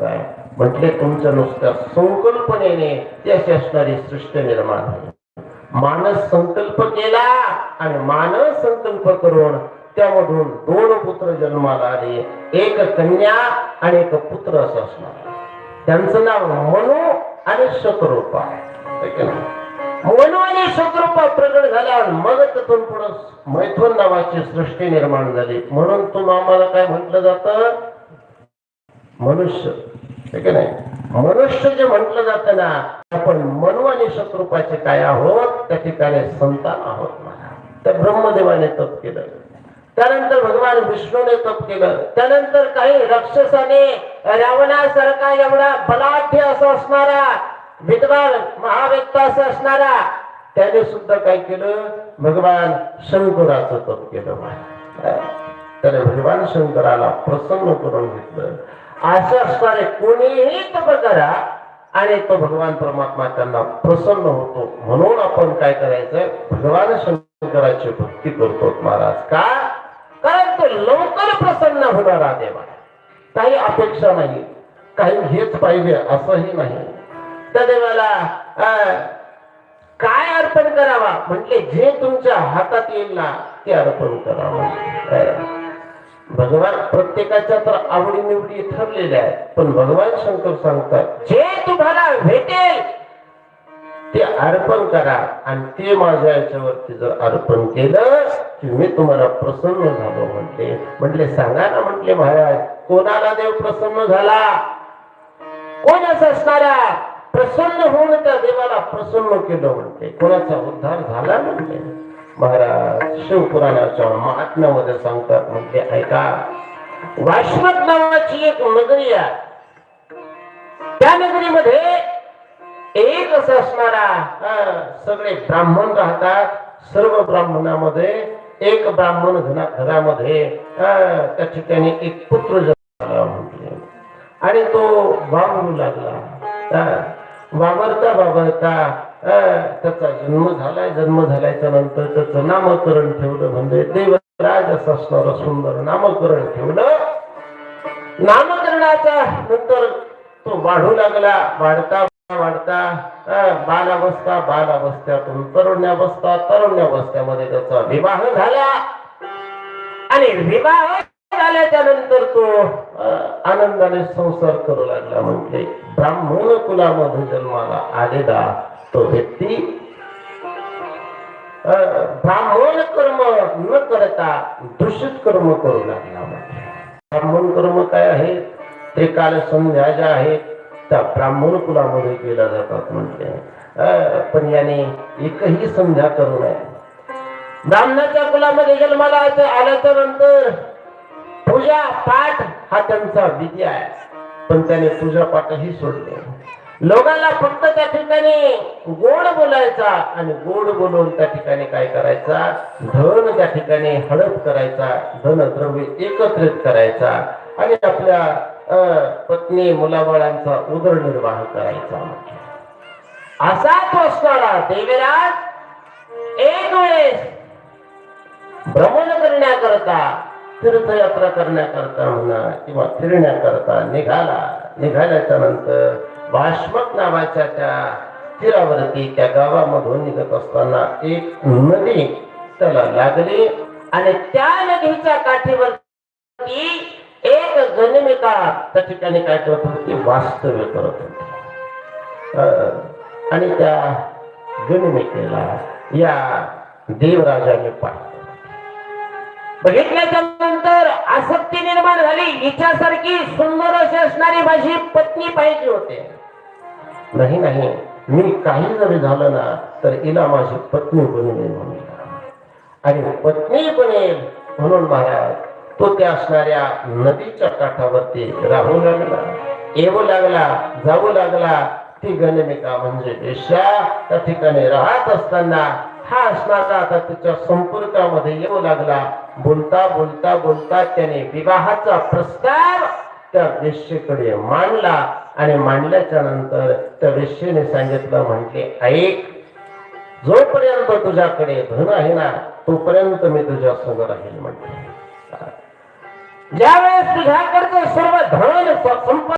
काय? म्हटले तुमच्या नुसत्या संकल्पनेने ती अशी असणारी सृष्टी निर्माण झाली. मानस संकल्प केला आणि मानस संकल्प करून त्यामधून 2 पुत्र जन्माला आले, एक कन्या आणि एक पुत्र असं असणार. त्यांचं नाव मनु आणि शतरूपा. मनु आणि शतरूपा प्रगट झाल्यावर मग तिथून पुढे मैथुन नावाची सृष्टी निर्माण झाली. म्हणून तुम्ही आम्हाला काय म्हटलं जातं? मनुष्य. नाही, मनुष्य जे म्हटलं जातं ना, आपण मनु आणि शतरूपाचे काय आहोत? त्या ठिकाणी संतान आहोत. तर ब्रह्मदेवाने तप केलं, त्यानंतर भगवान विष्णूने तप केलं, त्यानंतर काही राक्षसाने रावणासारखा एवढा बलाढ्य असं असणारा विद्वान महाव्यक्ता असं असणारा त्याने सुद्धा काय केलं? भगवान शंकराचं तप केलं. त्याने भगवान शंकराला प्रसन्न करून घेतलं. असं असणारे कोणीही तप करा आणि तो भगवान परमात्मा त्यांना प्रसन्न होतो. म्हणून आपण काय करायचं? भगवान शंकराची भक्ती करतो महाराज. का? कारण तो लवकर प्रसन्न होणारा देवा. काही अपेक्षा नाही, काही हेच पाहिजे असंही नाही. त्या देवाला काय अर्पण करावा? म्हटले जे तुमच्या हातात येईल ना ते अर्पण करावं. भगवान प्रत्येकाच्या तर आवडी निवडी ठरलेल्या आहेत, पण भगवान शंकर सांगतात जे तुम्हाला भेटेल ते अर्पण करा. आणि ते माझ्या याच्यावरती जर अर्पण केलं की मी तुम्हाला प्रसन्न झालो. म्हटले सांगा ना. म्हटले महाराज कोणाला देव प्रसन्न झाला? कोण असं असणारा प्रसन्न होऊन त्या देवाला प्रसन्न केलं? म्हणते कोणाचा उद्धार झाला? म्हणते महाराज शिवपुराणाच्या महात्म्यामध्ये सांगतात. म्हणजे ऐका, वाश्मक नावाची एक नगरी आहे. त्या नगरीमध्ये एक असं असणारा सगळे ब्राह्मण राहतात. सर्व ब्राह्मणामध्ये एक ब्राह्मण घरामध्ये त्या ठिकाणी एक पुत्र जन्माला. म्हटले आणि तो वावरू लागला. वावरता त्याचा जन्म झालाय. जन्म झाल्याच्या नंतर त्याचं नामकरण ठेवलं. म्हणजे देवराज असं असणारं सुंदर नामकरण ठेवलं. नामकरणाच्या नंतर तो वाढू लागला. वाढता बालावस्थातून तरुण्यावस्थेमध्ये त्याचा विवाह झाला. आणि विवाह झाल्याच्या नंतर तो आनंदाने संसार करू लागला. म्हणजे ब्राह्मण कुलामध्ये जन्माला आलेला तो व्यक्ती ब्राह्मण कर्म न करता दूषित कर्म करू लागला. ब्राह्मण कर्म काय आहे? त्रिकाल संध्या ज्या आहेत त्या ब्राह्मण कुलामध्ये केल्या जातात. म्हटले पण याने एकही संध्या करू नये. ब्राह्मणाच्या कुलामध्ये जन्माला आल्याच्या नंतर पूजा पाठ हा त्यांचा विधी आहे, पण त्याने पूजा पाठही सोडले. लोकांना फक्त त्या ठिकाणी गोड बोलायचा आणि गोड बोलून त्या ठिकाणी काय करायचा? धन त्या ठिकाणी हडप करायचा, धनद्रव्य एकत्रित करायचा आणि आपल्या पत्नी मुलाबाळांचा उदरनिर्वाह करायचा. असा तो असणारा देवराज एक वेळेस भ्रमण करण्याकरता, तीर्थयात्रा करण्याकरता म्हणा किंवा फिरण्याकरता निघाल्याच्या नंतर वाश्मक नावाच्या त्या तीरावरती त्या गावामधून निघत असताना एक नदी त्याला लागली आणि त्या नदीच्या काठीवरती एक गणमिका त्या ठिकाणी काय करत होती? वास्तव्य करत होती. आणि त्या गणमिकेला या देवराजाने पाहिलं. बघितल्याच्या नंतर आसक्ती निर्माण झाली. हिच्यासारखी सुंदर अशी असणारी माझी पत्नी पाहिजे होते. नाही मी काही जरी झालं ना तर हिला माझी पत्नी बनेल म्हणून. आणि पत्नी बनेल म्हणून महाराज तो त्या असणाऱ्या नदीच्या काठावरती राहू लागला, येऊ लागला, जाऊ लागला. ती गणमिका म्हणजे वेश्या त्या ठिकाणी राहत असताना हा असणारा आता तिच्या संपर्कामध्ये येऊ लागला. बोलता बोलता बोलता त्याने विवाहाचा प्रस्ताव त्या वेश्येकडे मांडला आणि मांडल्याच्या नंतर त्या वेश्येने सांगितलं, म्हटले ऐक, जोपर्यंत तुझ्याकडे धन आहे ना तोपर्यंत मी तुझ्या संग राहील. म्हटले ज्यावेळेस तुझ्याकडचं सर्व धन